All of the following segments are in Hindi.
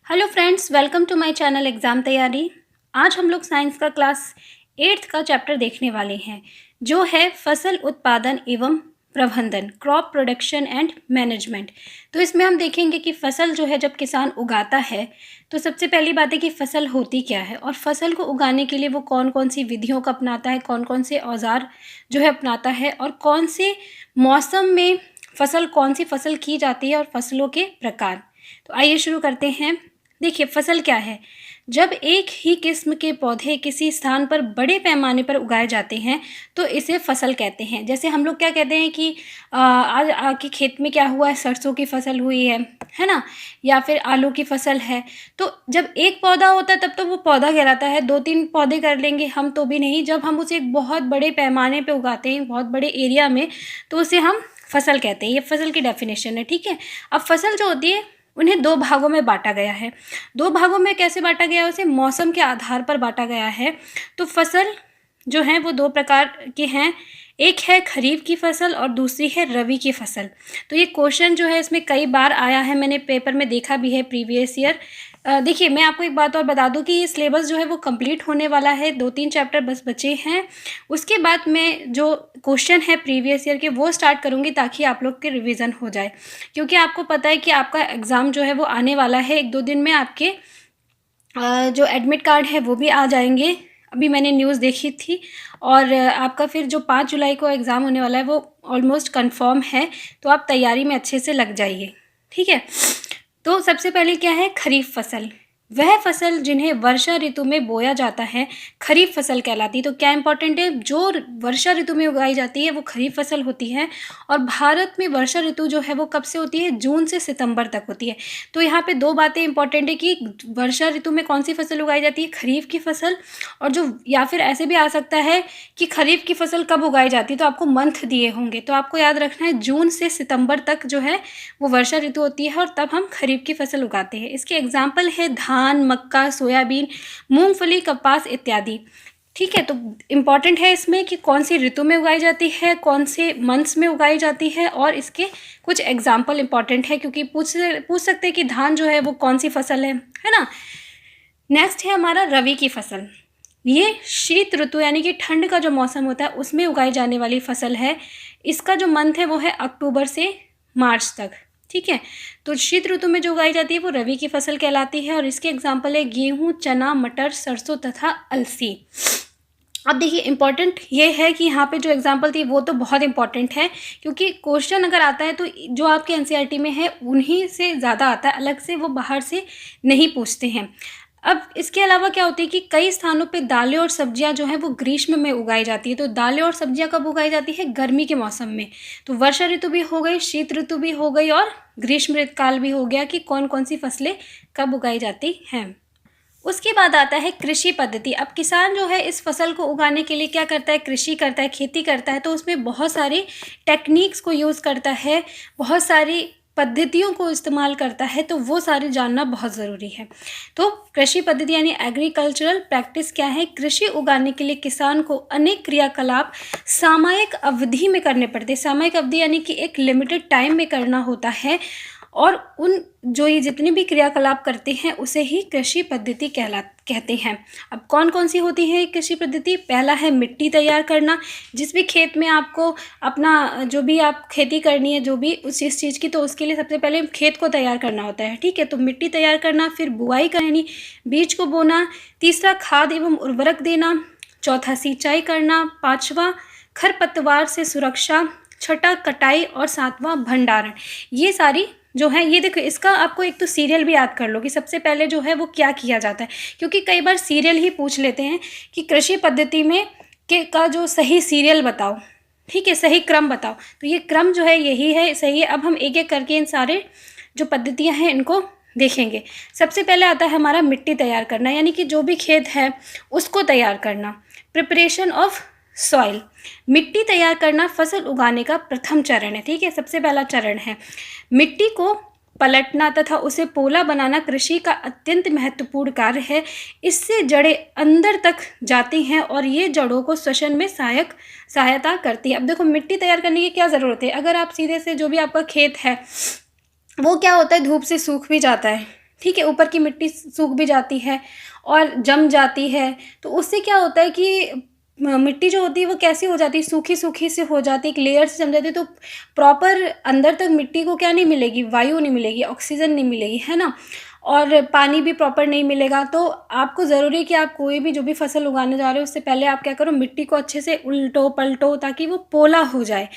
Hello friends, welcome to my channel exam तैयारी। आज हम लोग साइंस का क्लास 8th का चैप्टर देखने वाले हैं, जो है फसल उत्पादन एवं प्रबंधन, क्रॉप प्रोडक्शन एंड मैनेजमेंट। तो इसमें हम देखेंगे कि फसल जो है जब किसान उगाता है तो सबसे पहली बात है कि फसल होती क्या है और फसल को उगाने के लिए वो कौन कौन सी विधियों का अपनाता है, कौन कौन से औजार जो है अपनाता है और कौन से मौसम में कौन सी फसल की जाती है और फसलों के प्रकार। तो आइए शुरू करते हैं। देखिए, फसल क्या है? जब एक ही किस्म के पौधे किसी स्थान पर बड़े पैमाने पर उगाए जाते हैं तो इसे फसल कहते हैं। जैसे हम लोग क्या कहते हैं कि आज आपके खेत में क्या हुआ है, सरसों की फसल हुई है ना, या फिर आलू की फसल है। तो जब एक पौधा होता है तब तो वो पौधा कहलाता है, 2-3 पौधे कर लेंगे हम तो भी नहीं। जब हम उसे एक बहुत बड़े पैमाने पे उगाते हैं, बहुत बड़े एरिया में, तो उसे हम फसल कहते हैं। ये फसल की डेफिनेशन है, ठीक है। अब फसल जो होती है उन्हें 2 भागों में बांटा गया है। 2 भागों में कैसे बांटा गया है? उसे मौसम के आधार पर बांटा गया है। तो फसल जो है वो 2 प्रकार के हैं, एक है खरीफ की फसल और दूसरी है रबी की फसल। तो ये क्वेश्चन जो है इसमें कई बार आया है, मैंने पेपर में देखा भी है प्रीवियस ईयर। देखिए, मैं आपको एक बात और बता दूं कि ये सिलेबस जो है वो कंप्लीट होने वाला है, 2-3 चैप्टर बस बचे हैं। उसके बाद मैं जो क्वेश्चन है प्रीवियस ईयर के वो स्टार्ट करूँगी ताकि आप लोग के रिवीजन हो जाए, क्योंकि आपको पता है कि आपका एग्ज़ाम जो है वो आने वाला है। 1-2 दिन में आपके जो एडमिट कार्ड है वो भी आ जाएंगे। अभी मैंने न्यूज़ देखी थी और आपका फिर जो 5 जुलाई को एग्ज़ाम होने वाला है वो ऑलमोस्ट कंफर्म है। तो आप तैयारी में अच्छे से लग जाइए, ठीक है। तो सबसे पहले क्या है? खरीफ फसल। वह फसल जिन्हें वर्षा ऋतु में बोया जाता है खरीफ फसल कहलाती है। तो क्या इंपॉर्टेंट है? जो वर्षा ऋतु में उगाई जाती है वो खरीफ फसल होती है। और भारत में वर्षा ऋतु जो है वो कब से होती है? जून से सितंबर तक होती है। तो यहाँ पे 2 बातें इंपॉर्टेंट है कि वर्षा ऋतु में कौन सी फसल उगाई जाती है? खरीफ की फसल। और जो या फिर ऐसे भी आ सकता है कि खरीफ की फसल कब उगाई जाती है, तो आपको मंथ दिए होंगे, तो आपको याद रखना है जून से सितंबर तक जो है वो वर्षा ऋतु होती है और तब हम खरीफ की फसल उगाते हैं। इसके एग्जाम्पल है धान, मक्का, सोयाबीन, मूंगफली, कपास इत्यादि, ठीक है। तो इम्पॉर्टेंट है इसमें कि कौन सी ऋतु में उगाई जाती है, कौन से मंथ्स में उगाई जाती है और इसके कुछ एग्जाम्पल इम्पॉर्टेंट है, क्योंकि पूछ सकते हैं कि धान जो है वो कौन सी फसल है ना। नेक्स्ट है हमारा रबी की फसल। ये शीत ऋतु यानी कि ठंड का जो मौसम होता है उसमें उगाई जाने वाली फसल है। इसका जो मंथ है वो है अक्टूबर से मार्च तक, ठीक है। तो शीत ऋतु में जो उगाई जाती है वो रबी की फसल कहलाती है और इसके एग्जाम्पल है गेहूं, चना, मटर, सरसों तथा अलसी। अब देखिए, इंपॉर्टेंट ये है कि यहाँ पे जो एग्जाम्पल थी वो तो बहुत इंपॉर्टेंट है, क्योंकि क्वेश्चन अगर आता है तो जो आपके एनसीईआरटी में है उन्हीं से ज़्यादा आता है, अलग से वो बाहर से नहीं पूछते हैं। अब इसके अलावा क्या होती है कि कई स्थानों पे दालें और सब्जियां जो हैं वो ग्रीष्म में उगाई जाती है। तो दालें और सब्जियां कब उगाई जाती है? गर्मी के मौसम में। तो वर्षा ऋतु भी हो गई, शीत ऋतु भी हो गई और ग्रीष्म ऋतुकाल भी हो गया कि कौन कौन सी फसलें कब उगाई जाती हैं। उसके बाद आता है कृषि पद्धति। अब किसान जो है इस फसल को उगाने के लिए क्या करता है? कृषि करता है, खेती करता है। तो उसमें बहुत सारी टेक्निक्स को यूज़ करता है, बहुत सारी पद्धतियों को इस्तेमाल करता है, तो वो सारे जानना बहुत ज़रूरी है। तो कृषि पद्धति यानी एग्रीकल्चरल प्रैक्टिस क्या है? कृषि उगाने के लिए किसान को अनेक क्रियाकलाप सामयिक अवधि में करने पड़ते हैं। सामयिक अवधि यानी कि एक लिमिटेड टाइम में करना होता है और उन जो ये जितने भी क्रियाकलाप करते हैं उसे ही कृषि पद्धति कहते हैं। अब कौन कौन सी होती है कृषि पद्धति? पहला है मिट्टी तैयार करना। जिस भी खेत में आपको अपना जो भी आप खेती करनी है, जो भी उस इस चीज़ की, तो उसके लिए सबसे पहले खेत को तैयार करना होता है, ठीक है। तो मिट्टी तैयार करना, फिर बुआई करनी, बीज को बोना, तीसरा खाद एवं उर्वरक देना, चौथा सिंचाई करना, पाँचवा खरपतवार से सुरक्षा, छठा कटाई और सातवां भंडारण। ये सारी जो है, ये देखो, इसका आपको एक तो सीरियल भी याद कर लो कि सबसे पहले जो है वो क्या किया जाता है, क्योंकि कई बार सीरियल ही पूछ लेते हैं कि कृषि पद्धति में का जो सही सीरियल बताओ, ठीक है, सही क्रम बताओ। तो ये क्रम जो है यही है, सही है। अब हम एक एक करके इन सारे जो पद्धतियाँ हैं इनको देखेंगे। सबसे पहले आता है हमारा मिट्टी तैयार करना, यानी कि जो भी खेत है उसको तैयार करना। प्रिपरेशन ऑफ सॉइल, मिट्टी तैयार करना फसल उगाने का प्रथम चरण है, ठीक है, सबसे पहला चरण है। मिट्टी को पलटना तथा उसे पोला बनाना कृषि का अत्यंत महत्वपूर्ण कार्य है। इससे जड़ें अंदर तक जाती हैं और ये जड़ों को श्वसन में सहायता करती है। अब देखो, मिट्टी तैयार करने की क्या ज़रूरत है? अगर आप सीधे से जो भी आपका खेत है वो क्या होता है, धूप से सूख भी जाता है, ठीक है, ऊपर की मिट्टी सूख भी जाती है और जम जाती है, तो उससे क्या होता है कि मिट्टी जो होती है वो कैसी हो जाती है, सूखी सूखी से हो जाती है, एक लेयर से जम जाती है, तो प्रॉपर अंदर तक मिट्टी को क्या नहीं मिलेगी, वायु नहीं मिलेगी, ऑक्सीजन नहीं मिलेगी, है ना, और पानी भी प्रॉपर नहीं मिलेगा। तो आपको ज़रूरी है कि आप कोई भी जो भी फसल उगाने जा रहे हो उससे पहले आप क्या करो, मिट्टी को अच्छे से उल्टो पलटो ताकि वो पोला हो जाए,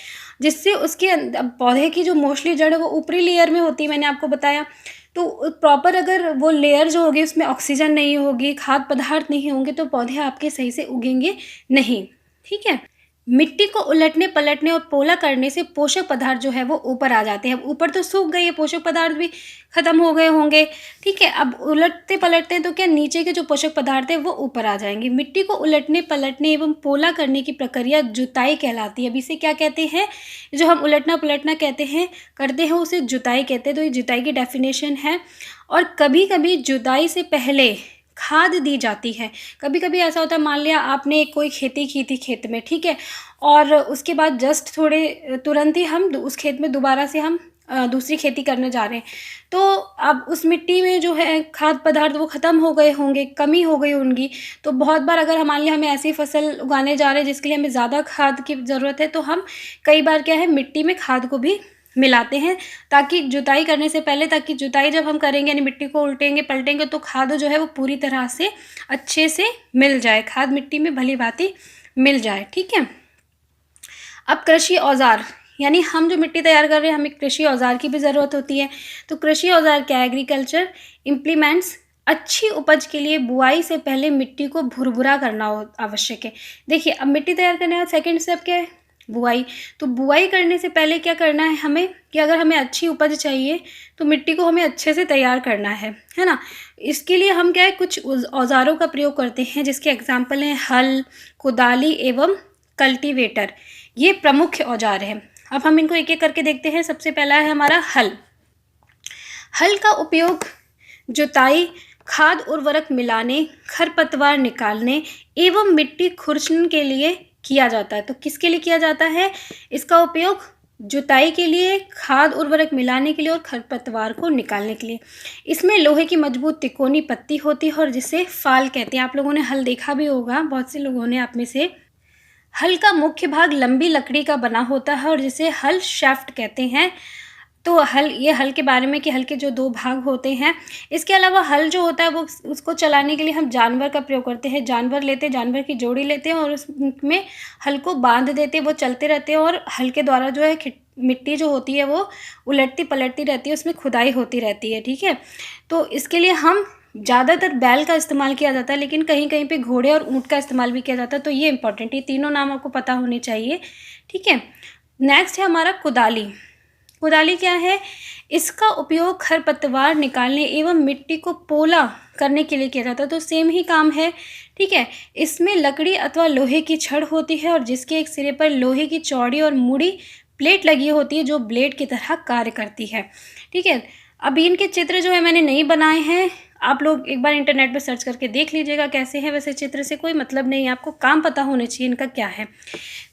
जिससे उसके पौधे की जो मोस्टली जड़ है वो ऊपरी लेयर में होती है, मैंने आपको बताया। तो प्रॉपर अगर वो लेयर जो होगी उसमें ऑक्सीजन नहीं होगी, खाद्य पदार्थ नहीं होंगे, तो पौधे आपके सही से उगेंगे नहीं। ठीक है, मिट्टी को उलटने पलटने और पोला करने से पोषक पदार्थ जो है वो ऊपर आ जाते हैं। अब ऊपर तो सूख गई है, पोषक पदार्थ भी खत्म हो गए होंगे, ठीक है, अब उलटते पलटते हैं तो क्या नीचे के जो पोषक पदार्थ है वो ऊपर आ जाएंगे। मिट्टी को उलटने पलटने एवं पोला करने की प्रक्रिया जुताई कहलाती है। अब इसे क्या कहते हैं, जो हम उलटना पलटना कहते हैं करते हैं उसे जुताई कहते हैं। तो ये जुताई की डेफिनेशन है। और कभी कभी जुताई से पहले खाद दी जाती है। कभी कभी ऐसा होता है, मान लिया आपने कोई खेती की थी खेत में, ठीक है, और उसके बाद जस्ट तुरंत ही हम उस खेत में दोबारा से हम दूसरी खेती करने जा रहे हैं, तो अब उस मिट्टी में जो है खाद्य पदार्थ वो ख़त्म हो गए होंगे, कमी हो गई होंगी। तो बहुत बार अगर मान लिया हमें ऐसी फसल उगाने जा रहे हैं जिसके लिए हमें ज़्यादा खाद की ज़रूरत है, तो हम कई बार क्या है मिट्टी में खाद को भी मिलाते हैं, ताकि जुताई करने से पहले, ताकि जुताई जब हम करेंगे यानी मिट्टी को उल्टेंगे पलटेंगे तो खाद जो है वो पूरी तरह से अच्छे से मिल जाए, खाद मिट्टी में भली भांति मिल जाए। ठीक है, अब कृषि औजार, यानी हम जो मिट्टी तैयार कर रहे हैं हमें कृषि औजार की भी ज़रूरत होती है। तो कृषि औजार क्या है, एग्रीकल्चर इम्प्लीमेंट्स। अच्छी उपज के लिए बुआई से पहले मिट्टी को भुरभुरा करना आवश्यक है। देखिए, अब मिट्टी तैयार करने का सेकेंड स्टेप क्या है, बुआई। तो बुआई करने से पहले क्या करना है हमें, कि अगर हमें अच्छी उपज चाहिए तो मिट्टी को हमें अच्छे से तैयार करना है ना। इसके लिए हम क्या है कुछ औजारों का प्रयोग करते हैं, जिसके एग्जाम्पल हैं हल, कुदाली एवं कल्टीवेटर। ये प्रमुख औजार हैं। अब हम इनको एक एक करके देखते हैं। सबसे पहला है हमारा हल। हल का उपयोग जुताई, खाद उर्वरक मिलाने, खरपतवार निकालने एवं मिट्टी खुरचने के लिए किया जाता है। तो किसके लिए किया जाता है इसका उपयोग, जुताई के लिए, खाद उर्वरक मिलाने के लिए और खरपतवार को निकालने के लिए। इसमें लोहे की मजबूत तिकोनी पत्ती होती है और जिसे फाल कहते हैं। आप लोगों ने हल देखा भी होगा, बहुत से लोगों ने आप में से। हल का मुख्य भाग लंबी लकड़ी का बना होता है और जिसे हल शाफ्ट कहते हैं। तो ये हल के बारे में कि हल के जो दो भाग होते हैं। इसके अलावा हल जो होता है वो उसको चलाने के लिए हम जानवर का प्रयोग करते हैं। जानवर लेते हैं, जानवर की जोड़ी लेते हैं और उसमें हल को बांध देते हैं, वो चलते रहते हैं और हल के द्वारा जो है मिट्टी जो होती है वो उलटती पलटती रहती है, उसमें खुदाई होती रहती है। ठीक है, तो इसके लिए हम ज़्यादातर बैल का इस्तेमाल किया जाता है, लेकिन कहीं कहीं पे घोड़े और ऊँट का इस्तेमाल भी किया जाता है। तो ये इंपॉर्टेंट, ये तीनों नाम आपको पता होने चाहिए। ठीक है, नेक्स्ट है हमारा कुदाली। कुदाली क्या है, इसका उपयोग खरपतवार निकालने एवं मिट्टी को पोला करने के लिए किया जाता है। तो सेम ही काम है। ठीक है, इसमें लकड़ी अथवा लोहे की छड़ होती है और जिसके एक सिरे पर लोहे की चौड़ी और मुड़ी प्लेट लगी होती है जो ब्लेड की तरह कार्य करती है। ठीक है, अभी इनके चित्र जो है मैंने नहीं बनाए हैं, आप लोग एक बार इंटरनेट पर सर्च करके देख लीजिएगा कैसे हैं। वैसे चित्र से कोई मतलब नहीं है, आपको काम पता होने चाहिए इनका क्या है।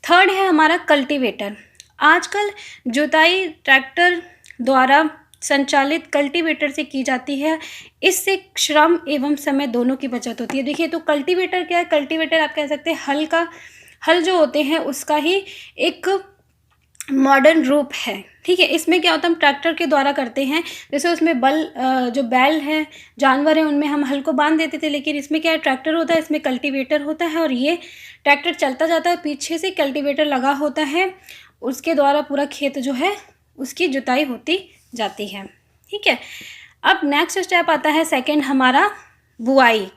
थर्ड है हमारा कल्टीवेटर। आजकल जुताई ट्रैक्टर द्वारा संचालित कल्टीवेटर से की जाती है। इससे श्रम एवं समय दोनों की बचत होती है। देखिए, तो कल्टीवेटर क्या है, कल्टीवेटर आप कह सकते हैं हल जो होते हैं उसका ही एक मॉडर्न रूप है। ठीक है, इसमें क्या होता है हम ट्रैक्टर के द्वारा करते हैं। जैसे उसमें जो बैल हैं, जानवर हैं, उनमें हम हल को बांध देते थे, लेकिन इसमें क्या है ट्रैक्टर होता है, इसमें कल्टीवेटर होता है और ये ट्रैक्टर चलता जाता है, पीछे से कल्टीवेटर लगा होता है, उसके द्वारा पूरा खेत जो है उसकी जुताई होती जाती है। ठीक है, अब नेक्स्ट स्टेप आता है सेकंड हमारा बुआई।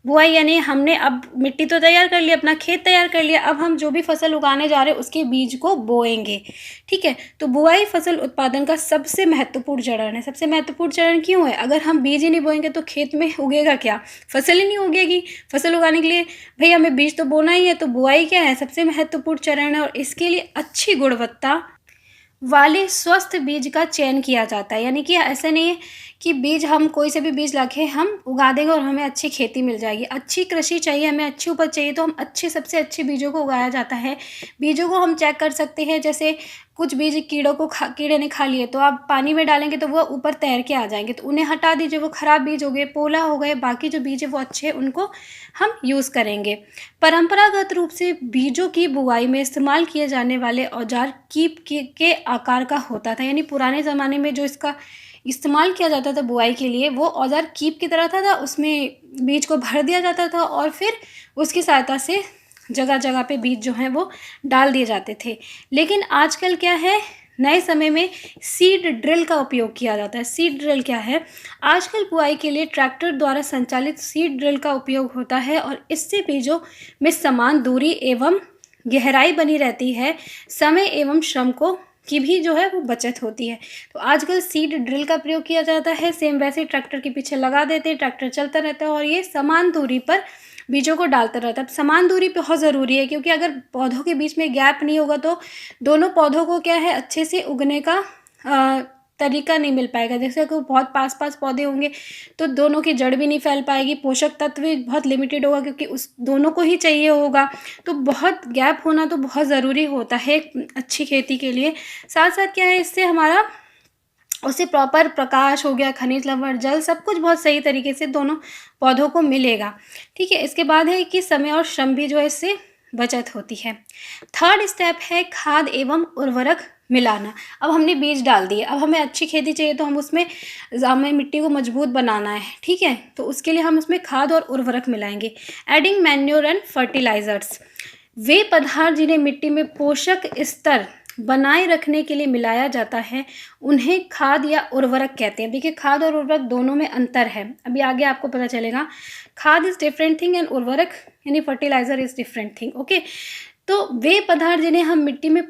बुआई यानी हमने अब मिट्टी तो तैयार कर लिया, अपना खेत तैयार कर लिया, अब हम जो भी फसल उगाने जा रहे हैं उसके बीज को बोएंगे। ठीक है, तो बुआई फसल उत्पादन का सबसे महत्वपूर्ण चरण है। सबसे महत्वपूर्ण चरण क्यों है, अगर हम बीज ही नहीं बोएंगे तो खेत में उगेगा क्या, फसल ही नहीं उगेगी। फसल उगाने के लिए भाई हमें बीज तो बोना ही है, तो बुआई क्या है सबसे महत्वपूर्ण चरण है और इसके लिए अच्छी गुणवत्ता वाले स्वस्थ बीज का चयन किया जाता है। यानी कि ऐसा नहीं है कि बीज हम कोई से भी बीज लाके हम उगा देंगे और हमें अच्छी खेती मिल जाएगी। अच्छी कृषि चाहिए, हमें अच्छी उपज चाहिए, तो हम अच्छे सबसे अच्छे बीजों को उगाया जाता है। बीजों को हम चेक कर सकते हैं, जैसे कुछ बीज कीड़े ने खा लिए, तो आप पानी में डालेंगे तो वो ऊपर तैर के आ जाएंगे, तो उन्हें हटा दीजिए, वो खराब बीज हो गए, पोला हो गए। बाकी जो बीज है वो अच्छे, उनको हम यूज़ करेंगे। परंपरागत रूप से बीजों की बुवाई में इस्तेमाल किए जाने वाले औजार कीप के आकार का होता था, यानी पुराने ज़माने में जो इसका इस्तेमाल किया जाता था बुआई के लिए, वो औजार कीप की तरह था। उसमें बीज को भर दिया जाता था और फिर उसकी सहायता से जगह जगह पे बीज जो हैं वो डाल दिए जाते थे। लेकिन आजकल क्या है, नए समय में सीड ड्रिल का उपयोग किया जाता है। सीड ड्रिल क्या है? आजकल बुआई के लिए ट्रैक्टर द्वारा संचालित सीड ड्रिल का उपयोग होता है और इससे बीजों में समान दूरी एवं गहराई बनी रहती है। समय एवं श्रम की भी जो है वो बचत होती है। तो आजकल सीड ड्रिल का प्रयोग किया जाता है। सेम वैसे ट्रैक्टर के पीछे लगा देते हैं, ट्रैक्टर चलता रहता है और ये समान दूरी पर बीजों को डालता रहता है। समान दूरी बहुत ज़रूरी है, क्योंकि अगर पौधों के बीच में गैप नहीं होगा तो दोनों पौधों को क्या है, अच्छे से उगने का तरीका नहीं मिल पाएगा। जैसे कि बहुत पास पास पौधे होंगे तो दोनों की जड़ भी नहीं फैल पाएगी, पोषक तत्व भी बहुत लिमिटेड होगा, क्योंकि उस दोनों को ही चाहिए होगा। तो बहुत गैप होना तो बहुत ज़रूरी होता है अच्छी खेती के लिए। साथ साथ क्या है, इससे हमारा उसे प्रॉपर प्रकाश हो गया, खनिज लवण, जल, सब कुछ बहुत सही तरीके से दोनों पौधों को मिलेगा। ठीक है, इसके बाद है कि समय और श्रम भी जो है इससे बचत होती है। थर्ड स्टेप है खाद एवं उर्वरक मिलाना। अब हमने बीज डाल दिए, अब हमें अच्छी खेती चाहिए तो हमें मिट्टी को मजबूत बनाना है। ठीक है, तो उसके लिए हम उसमें खाद और उर्वरक मिलाएंगे। एडिंग मैन्योर एंड फर्टिलाइजर्स, वे पदार्थ जिन्हें मिट्टी में पोषक स्तर बनाए रखने के लिए मिलाया जाता है, उन्हें खाद या उर्वरक कहते हैं। देखिए, खाद और उर्वरक दोनों में अंतर है, अभी आगे आपको पता चलेगा। खाद इज़ डिफरेंट थिंग एंड उर्वरक यानी fertiliser is different thing. Okay, तो वे पदार्थ जिन्हें हम मिट्टी में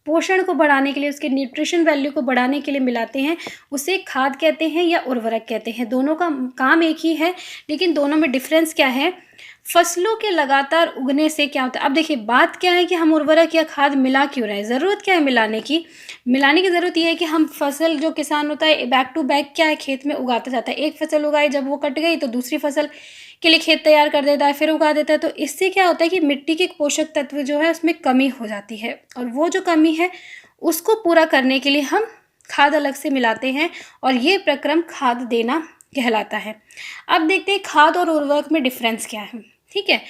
पोषण को बढ़ाने के लिए, उसके न्यूट्रिशन वैल्यू को बढ़ाने के लिए मिलाते हैं, उसे खाद कहते हैं या उर्वरक कहते हैं। दोनों का काम एक ही है, लेकिन दोनों में डिफरेंस क्या है? फसलों के लगातार उगने से क्या होता है? अब देखिए, बात क्या है कि हम उर्वरक या खाद मिला क्यों रहे हैं? ज़रूरत क्या है मिलाने की? ज़रूरत ये है कि हम फसल, जो किसान होता है बैक टू बैक क्या है, खेत में उगाता जाता है। एक फसल उगाई, जब वो कट गई तो दूसरी फसल के लिए खेत तैयार कर देता है, फिर उगा देता है। तो इससे क्या होता है कि मिट्टी के पोषक तत्व जो है उसमें कमी हो जाती है, और वो जो कमी है उसको पूरा करने के लिए हम खाद अलग से मिलाते हैं, और ये प्रक्रम खाद देना कहलाता है। अब देखते हैं खाद और उर्वरक में डिफरेंस क्या है। ठीक है,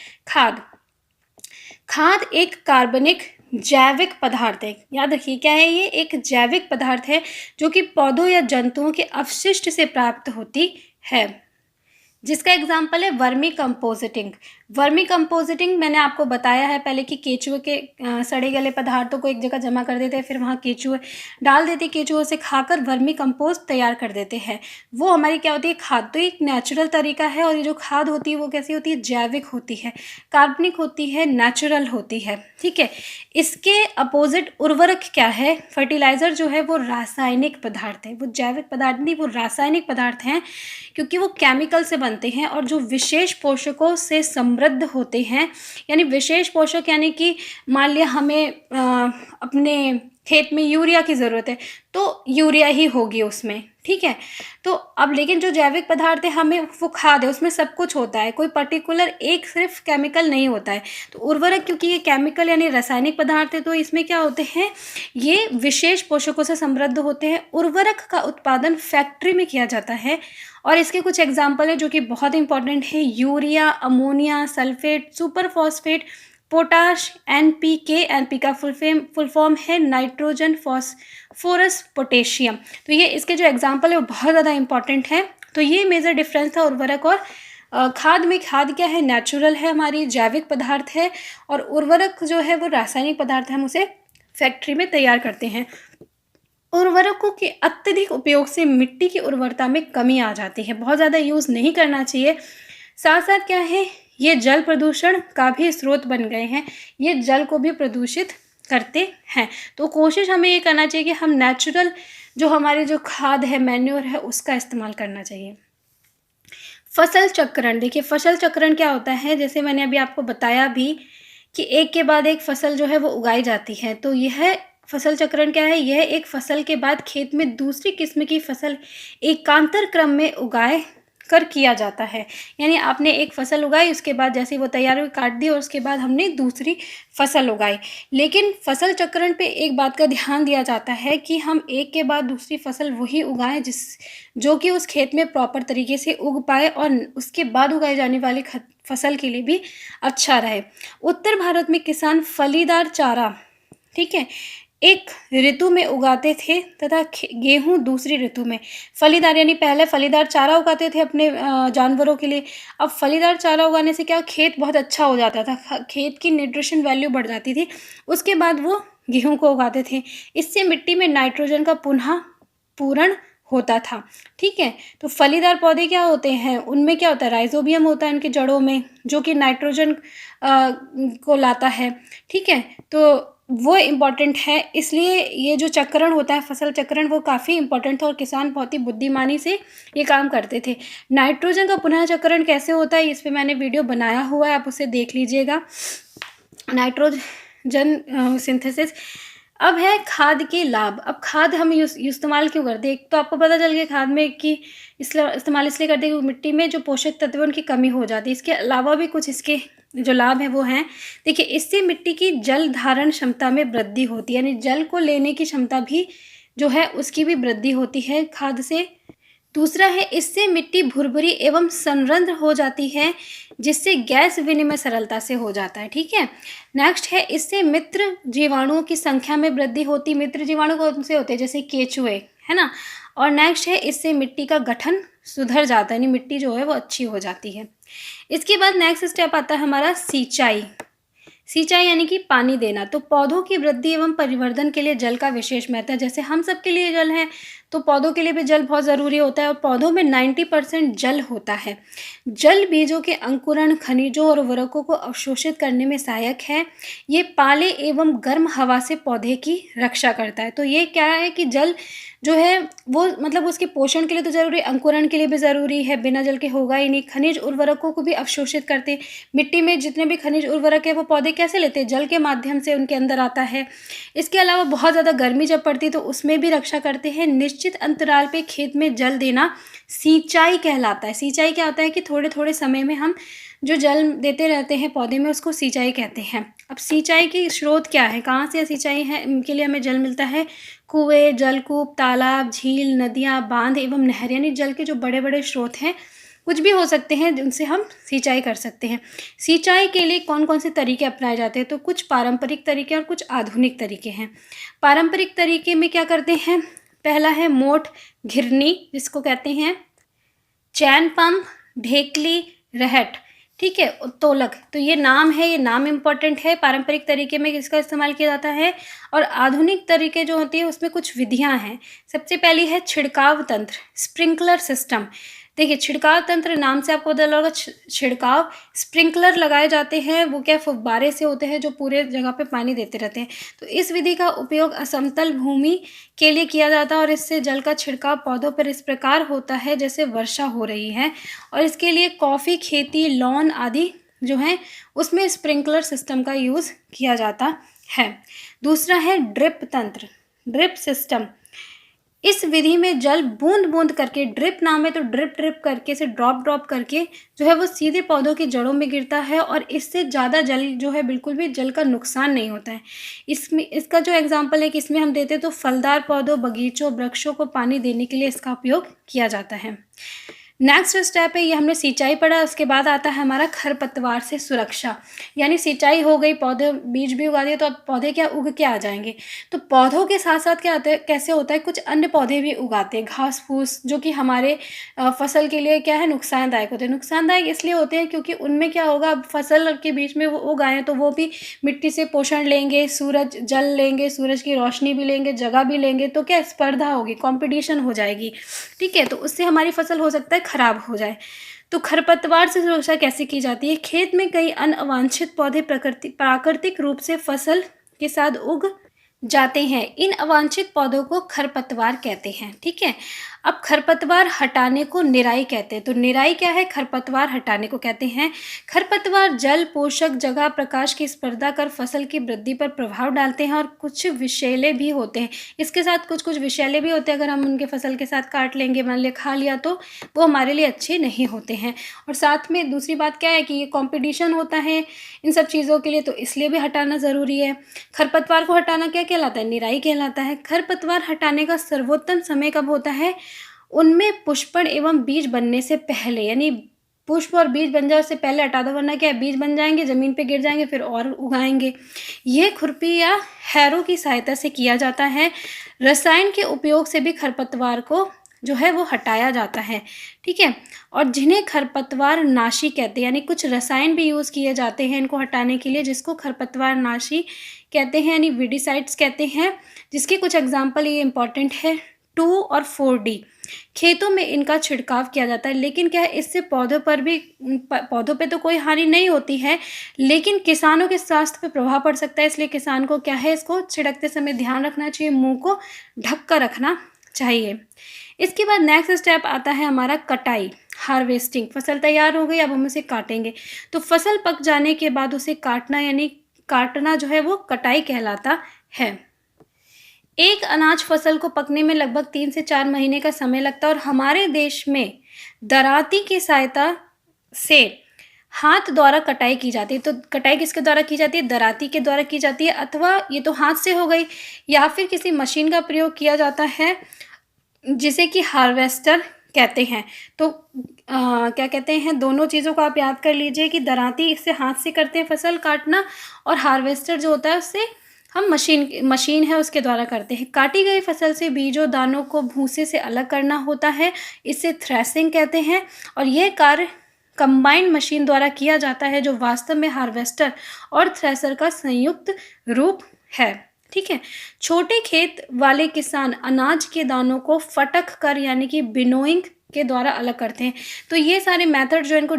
खाद एक कार्बनिक जैविक पदार्थ है। याद रखिए, क्या है ये? एक जैविक पदार्थ है जो कि पौधों या जंतुओं के अपशिष्ट से प्राप्त होती है, जिसका एग्जाम्पल है वर्मी कंपोजिटिंग। वर्मी कंपोजिटिंग मैंने आपको बताया है पहले कि केचुए के सड़े गले पदार्थों को एक जगह जमा कर देते हैं, फिर वहाँ केचुए डाल देते हैं, केचुओं से खाकर वर्मी कंपोस्ट तैयार कर देते हैं। वो हमारी क्या होती है? खाद। तो एक नेचुरल तरीका है, और ये जो खाद होती है वो कैसी होती है? जैविक होती है, कार्बनिक होती है, नेचुरल होती है। ठीक है, इसके अपोजिट उर्वरक क्या है? फर्टिलाइज़र जो है वो रासायनिक पदार्थ है। वो जैविक पदार्थ नहीं, वो रासायनिक पदार्थ हैं, क्योंकि वो केमिकल से बनते हैं और जो विशेष पोषकों से समृद्ध होते हैं। यानी विशेष पोषक, यानी कि मान लिया हमें अपने खेत में यूरिया की ज़रूरत है तो यूरिया ही होगी उसमें। ठीक है, तो अब लेकिन जो जैविक पदार्थ है, हमें वो खाद है, उसमें सब कुछ होता है, कोई पर्टिकुलर एक सिर्फ केमिकल नहीं होता है। तो उर्वरक क्योंकि ये केमिकल यानी रासायनिक पदार्थ है, तो इसमें क्या होते हैं? ये विशेष पोषकों से समृद्ध होते हैं। उर्वरक का उत्पादन फैक्ट्री में किया जाता है, और इसके कुछ एग्जाम्पल है जो कि बहुत इंपॉर्टेंट है। Urea, ammonia, sulphate, super phosphate, potash, NPK। NP का फुल फॉर्म है नाइट्रोजन, फॉस्फोरस, पोटेशियम। तो ये इसके जो एग्जाम्पल है वो बहुत ज़्यादा इंपॉर्टेंट है। तो ये मेजर डिफरेंस था उर्वरक और खाद में। खाद क्या है? नेचुरल है, हमारी जैविक पदार्थ है, और उर्वरक जो है वो रासायनिक पदार्थ है, हम उसे फैक्ट्री में तैयार करते हैं। उर्वरकों के अत्यधिक उपयोग से मिट्टी की उर्वरता में कमी आ जाती है, बहुत ज़्यादा यूज़ नहीं करना चाहिए। साथ साथ क्या है, ये जल प्रदूषण का भी स्रोत बन गए हैं, ये जल को भी प्रदूषित करते हैं। तो कोशिश हमें ये करना चाहिए कि हम नेचुरल जो हमारी जो खाद है, मैन्योर है, उसका इस्तेमाल करना चाहिए। फसल चक्रण, देखिए फसल चक्रण क्या होता है? जैसे मैंने अभी आपको बताया भी कि एक के बाद एक फसल जो है वो उगाई जाती है, तो यह फसल चक्रण क्या है? यह एक फसल के बाद खेत में दूसरी किस्म की फसल एकांतर क्रम में उगाए कर किया जाता है। यानी आपने एक फसल उगाई, उसके बाद जैसे ही वो तैयार हुई काट दी और उसके बाद हमने दूसरी फसल उगाई। लेकिन फसल चक्रण पे एक बात का ध्यान दिया जाता है कि हम एक के बाद दूसरी फसल वही उगाएं जो कि उस खेत में प्रॉपर तरीके से उग पाए और उसके बाद उगाई जाने वाली फसल के लिए भी अच्छा रहे। उत्तर भारत में किसान फलीदार चारा, ठीक है, एक ऋतु में उगाते थे तथा गेहूं दूसरी ऋतु में। फलीदार यानी पहले फलीदार चारा उगाते थे अपने जानवरों के लिए। अब फलीदार चारा उगाने से क्या, खेत बहुत अच्छा हो जाता था, खेत की न्यूट्रिशन वैल्यू बढ़ जाती थी। उसके बाद वो गेहूं को उगाते थे। इससे मिट्टी में नाइट्रोजन का पुनः पूरण होता था। ठीक है, तो फलीदार पौधे क्या होते हैं, उनमें क्या होता है, राइजोबियम होता है उनकी जड़ों में, जो कि नाइट्रोजन को लाता है। ठीक है, तो वो इम्पॉर्टेंट है, इसलिए ये जो चक्रण होता है, फसल चक्रण, वो काफ़ी इम्पॉर्टेंट था और किसान बहुत ही बुद्धिमानी से ये काम करते थे। नाइट्रोजन का पुनः चक्रण कैसे होता है, इस पर मैंने वीडियो बनाया हुआ है, आप उसे देख लीजिएगा। Nitrogen synthesis. अब है खाद के लाभ। अब खाद हम इस्तेमाल क्यों करते हैं? एक तो आपको पता चल गया खाद में कि इस्तेमाल इसलिए करते हैं कि मिट्टी में जो पोषक तत्व उनकी कमी हो जाती है। इसके अलावा भी कुछ इसके जो लाभ है वो हैं। देखिए, इससे मिट्टी की जल धारण क्षमता में वृद्धि होती है, यानी जल को लेने की क्षमता भी जो है उसकी भी वृद्धि होती है खाद से। दूसरा है, इससे मिट्टी भुरभुरी एवं संरंध्र हो जाती है, जिससे गैस विनिमय सरलता से हो जाता है। ठीक है, नेक्स्ट है, इससे मित्र जीवाणुओं की संख्या में वृद्धि होती। मित्र जीवाणु कौन से होते हैं? जैसे केचुए, है ना। और नेक्स्ट है, इससे मिट्टी का गठन सुधर जाता है, यानी मिट्टी जो है वो अच्छी हो जाती है। इसके बाद नेक्स्ट स्टेप आता है हमारा सिंचाई। सिंचाई यानी कि पानी देना। तो पौधों की वृद्धि एवं परिवर्धन के लिए जल का विशेष महत्व है। जैसे हम सब के लिए जल है, तो पौधों के लिए भी जल बहुत ज़रूरी होता है और पौधों में 90% जल होता है। जल बीजों के अंकुरण, खनिजों और उर्वरकों को अवशोषित करने में सहायक है। ये पाले एवं गर्म हवा से पौधे की रक्षा करता है। तो ये क्या है कि जल जो है वो मतलब उसके पोषण के लिए तो ज़रूरी, अंकुरण के लिए भी ज़रूरी है, बिना जल के होगा ही नहीं। खनिज उर्वरकों को भी अवशोषित करते हैं। मिट्टी में जितने भी खनिज उर्वरक है वो पौधे कैसे लेते हैं? जल के माध्यम से उनके अंदर आता है। इसके अलावा बहुत ज़्यादा गर्मी जब पड़ती है तो उसमें भी रक्षा करते हैं। निश्चित अंतराल पे खेत में जल देना सिंचाई कहलाता है। सिंचाई क्या होता है कि थोड़े थोड़े समय में हम जो जल देते रहते हैं पौधे में, उसको सिंचाई कहते हैं। अब सिंचाई की स्रोत क्या है, कहाँ से सिंचाई है, इनके लिए हमें जल मिलता है? कुएं, जलकूप, तालाब, झील, नदियाँ, बांध एवं नहर, यानी जल के जो बड़े बड़े स्रोत हैं, कुछ भी हो सकते हैं जिनसे हम सिंचाई कर सकते हैं। सिंचाई के लिए कौन कौन से तरीके अपनाए जाते हैं? तो कुछ पारंपरिक तरीके और कुछ आधुनिक तरीके हैं। पारंपरिक तरीके में क्या करते हैं? पहला है मोट घिरनी, जिसको कहते हैं चैन पंप, ढेकली, रहट, ठीक है, तोलक। तो ये नाम है, ये नाम इम्पॉर्टेंट है। पारंपरिक तरीके में किसका इस्तेमाल किया जाता है, और आधुनिक तरीके जो होती है उसमें कुछ विधियां हैं। सबसे पहली है छिड़काव तंत्र, स्प्रिंकलर सिस्टम। देखिए, छिड़काव तंत्र नाम से आपको पता लगा, छिड़काव स्प्रिंकलर लगाए जाते हैं, वो क्या फुब्बारे से होते हैं जो पूरे जगह पे पानी देते रहते हैं। तो इस विधि का उपयोग असमतल भूमि के लिए किया जाता है और इससे जल का छिड़काव पौधों पर इस प्रकार होता है जैसे वर्षा हो रही है। और इसके लिए कॉफ़ी खेती, लॉन आदि जो है उसमें स्प्रिंकलर सिस्टम का यूज़ किया जाता है। दूसरा है ड्रिप तंत्र, ड्रिप सिस्टम। इस विधि में जल बूंद बूंद करके, ड्रिप नाम है तो ड्रिप ड्रिप करके से ड्रॉप ड्रॉप करके जो है वो सीधे पौधों की जड़ों में गिरता है और इससे ज़्यादा जल जो है बिल्कुल भी जल का नुकसान नहीं होता है। इसका जो एग्जांपल है कि इसमें हम देते तो फलदार पौधों, बगीचों, वृक्षों को पानी देने के लिए इसका उपयोग किया जाता है। नेक्स्ट स्टेप है, ये हमने सिंचाई पढ़ा। उसके बाद आता है हमारा खरपतवार से सुरक्षा। यानी सिंचाई हो गई, पौधे बीज भी उगा दिए, तो अब पौधे क्या उग के आ जाएंगे। तो पौधों के साथ साथ क्या होता है, कैसे होता है, कुछ अन्य पौधे भी उगाते हैं, घास फूस, जो कि हमारे फसल के लिए क्या है, नुकसानदायक होते हैं। नुकसानदायक इसलिए होते हैं क्योंकि उनमें क्या होगा, अब फसल के बीच में वो उगाएं तो वो भी मिट्टी से पोषण लेंगे, सूरज जल लेंगे, सूरज की रोशनी भी लेंगे, जगह भी लेंगे, तो क्या स्पर्धा होगी, कॉम्पिटिशन हो जाएगी। ठीक है, तो उससे हमारी फसल हो सकता है खराब हो जाए। तो खरपतवार से सुरक्षा कैसे की जाती है? खेत में कई अनवांछित पौधे प्राकृतिक रूप से फसल के साथ उग जाते हैं। इन अवांछित पौधों को खरपतवार कहते हैं। ठीक है, अब खरपतवार हटाने को निराई कहते हैं। तो निराई क्या है? खरपतवार हटाने को कहते हैं। खरपतवार जल, पोषक, जगह, प्रकाश की स्पर्धा कर फसल की वृद्धि पर प्रभाव डालते हैं और कुछ विषैले भी होते हैं। इसके साथ कुछ कुछ विषैले भी होते हैं, अगर हम उनके फसल के साथ काट लेंगे, मान लिया खा लिया, तो वो हमारे लिए अच्छे नहीं होते हैं। और साथ में दूसरी बात क्या है कि ये कॉम्पिटिशन होता है इन सब चीज़ों के लिए, तो इसलिए भी हटाना ज़रूरी है। खरपतवार को हटाना क्या कहलाता है? निराई कहलाता है। खरपतवार हटाने का सर्वोत्तम समय कब होता है? उनमें पुष्पण एवं बीज बनने से पहले, यानी पुष्प और बीज बन जाए उससे पहले हटा दो, वरना क्या है, बीज बन जाएंगे, ज़मीन पे गिर जाएंगे, फिर और उगाएंगे। यह खुरपी या हैरो की सहायता से किया जाता है। रसायन के उपयोग से भी खरपतवार को जो है वो हटाया जाता है, ठीक है। और जिन्हें खरपतवार नाशी कहते हैं, यानी कुछ रसायन भी यूज़ किए जाते हैं इनको हटाने के लिए, जिसको खरपतवार नाशी कहते हैं, यानी विडिसाइड्स कहते हैं। जिसके कुछ एग्जाम्पल ये इंपॉर्टेंट है 2 और 4D। खेतों में इनका छिड़काव किया जाता है, लेकिन क्या है, इससे पौधों पे तो कोई हानि नहीं होती है, लेकिन किसानों के स्वास्थ्य पे प्रभाव पड़ सकता है। इसलिए किसान को क्या है, इसको छिड़कते समय ध्यान रखना चाहिए, मुंह को ढक कर रखना चाहिए। इसके बाद नेक्स्ट स्टेप आता है हमारा कटाई, हार्वेस्टिंग। फसल तैयार हो गई, अब हम उसे काटेंगे। तो फसल पक जाने के बाद उसे काटना, यानी काटना जो है वो कटाई कहलाता है। एक अनाज फसल को पकने में लगभग 3 से 4 महीने का समय लगता है और हमारे देश में दराती की सहायता से हाथ द्वारा कटाई की जाती है। तो कटाई किसके द्वारा की जाती है? दराती के द्वारा की जाती है, अथवा ये तो हाथ से हो गई, या फिर किसी मशीन का प्रयोग किया जाता है जिसे कि हार्वेस्टर कहते हैं। तो क्या कहते हैं, दोनों चीज़ों को आप याद कर लीजिए कि दराती इससे हाथ से करते हैं फसल काटना, और हार्वेस्टर जो होता है उससे हम मशीन है उसके द्वारा करते हैं। काटी गई फसल से बीजों दानों को भूसे से अलग करना होता है, इसे थ्रेसिंग कहते हैं। और यह कार्य कंबाइंड मशीन द्वारा किया जाता है, जो वास्तव में हार्वेस्टर और थ्रेसर का संयुक्त रूप है, ठीक है। छोटे खेत वाले किसान अनाज के दानों को फटक कर, यानी कि विनोइंग के द्वारा अलग करते हैं। तो ये सारे मेथड जो इनको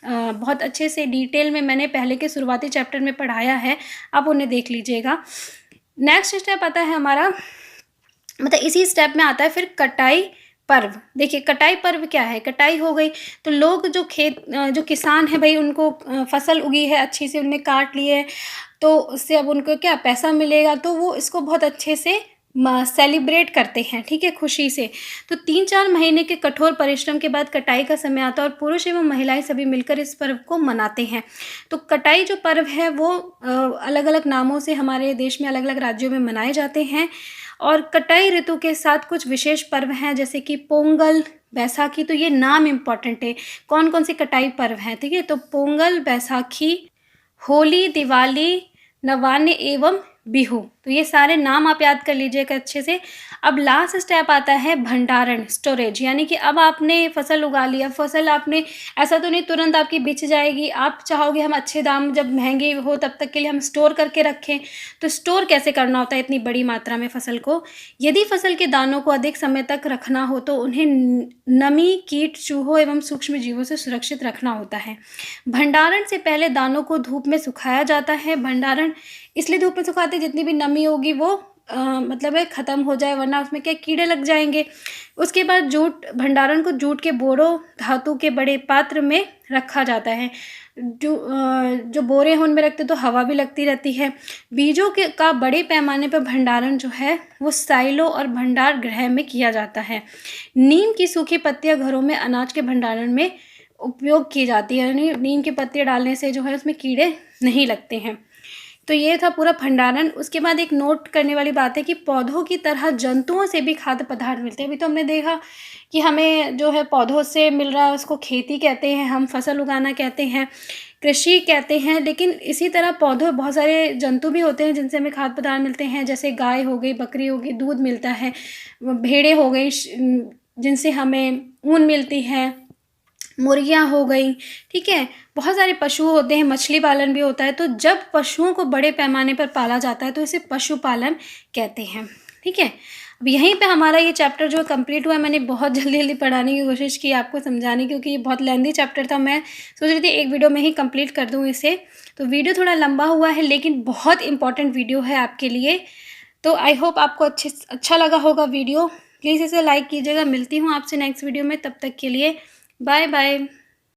बहुत अच्छे से डिटेल में मैंने पहले के शुरुआती चैप्टर में पढ़ाया है, आप उन्हें देख लीजिएगा। नेक्स्ट स्टेप आता है हमारा, मतलब इसी स्टेप में आता है फिर कटाई पर्व। देखिए कटाई पर्व क्या है? कटाई हो गई तो लोग जो किसान है भाई, उनको फसल उगी है अच्छी से, उनने काट ली है, तो उससे अब उनको क्या पैसा मिलेगा, तो वो इसको बहुत अच्छे से सेलिब्रेट करते हैं, ठीक है, खुशी से। तो 3-4 महीने के कठोर परिश्रम के बाद कटाई का समय आता है और पुरुष एवं महिलाएं सभी मिलकर इस पर्व को मनाते हैं। तो कटाई जो पर्व है वो अलग अलग नामों से हमारे देश में अलग अलग राज्यों में मनाए जाते हैं। और कटाई ऋतु के साथ कुछ विशेष पर्व हैं, जैसे कि पोंगल, बैसाखी। तो ये नाम इम्पॉर्टेंट है, कौन कौन से कटाई पर्व हैं, ठीक है। तो पोंगल, बैसाखी, होली, दिवाली, नवान्न एवं बिहू। तो ये सारे नाम आप याद कर लीजिएगा अच्छे से। अब लास्ट स्टेप आता है भंडारण, स्टोरेज, यानी कि अब आपने फसल उगा लिया, फसल आपने ऐसा तो नहीं तुरंत आपकी बिछ जाएगी, आप चाहोगे हम अच्छे दाम जब महंगे हो तब तक के लिए हम स्टोर करके रखें। तो स्टोर कैसे करना होता है इतनी बड़ी मात्रा में फसल को? यदि फसल के दानों को अधिक समय तक रखना हो तो उन्हें नमी, कीट, चूहों एवं सूक्ष्म जीवों से सुरक्षित रखना होता है। भंडारण से पहले दानों को धूप में सुखाया जाता है। भंडारण इसलिए धूप में सुखाते हैं जितनी भी नमी होगी वो मतलब है ख़त्म हो जाए, वरना उसमें क्या कीड़े लग जाएंगे। उसके बाद भंडारण को जूट के बोरों, धातु के बड़े पात्र में रखा जाता है। जो बोरे हैं उनमें रखते तो हवा भी लगती रहती है। बीजों का बड़े पैमाने पर भंडारण जो है वो साइलो और भंडार गृह में किया जाता है। नीम की सूखी पत्तियां घरों में अनाज के भंडारण में उपयोग की जाती है, यानी नीम की पत्तियां डालने से जो है उसमें कीड़े नहीं लगते हैं। तो ये था पूरा भंडारण। उसके बाद एक नोट करने वाली बात है कि पौधों की तरह जंतुओं से भी खाद्य पदार्थ मिलते हैं। अभी तो हमने देखा कि हमें जो है पौधों से मिल रहा है उसको खेती कहते हैं, हम फसल उगाना कहते हैं, कृषि कहते हैं। लेकिन इसी तरह पौधों बहुत सारे जंतु भी होते हैं जिनसे हमें खाद्य पदार्थ मिलते हैं, जैसे गाय हो गई, बकरी हो गई, दूध मिलता है, भेड़ें हो गई जिनसे हमें ऊन मिलती है, मुर्गियाँ हो गई, ठीक है। बहुत सारे पशु होते हैं, मछली पालन भी होता है। तो जब पशुओं को बड़े पैमाने पर पाला जाता है तो इसे पशुपालन कहते हैं, ठीक है। अब यहीं पे हमारा ये चैप्टर जो कंप्लीट हुआ है, मैंने बहुत जल्दी जल्दी पढ़ाने की कोशिश की आपको समझाने की, क्योंकि ये बहुत लेंथी चैप्टर था। मैं सोच रही थी एक वीडियो में ही कंप्लीट कर दूँ इसे, तो वीडियो थोड़ा लंबा हुआ है लेकिन बहुत इंपॉर्टेंट वीडियो है आपके लिए। तो आई होप आपको अच्छा लगा होगा वीडियो। प्लीज़ इसे लाइक कीजिएगा। मिलती हूँ आपसे नेक्स्ट वीडियो में, तब तक के लिए बाय बाय।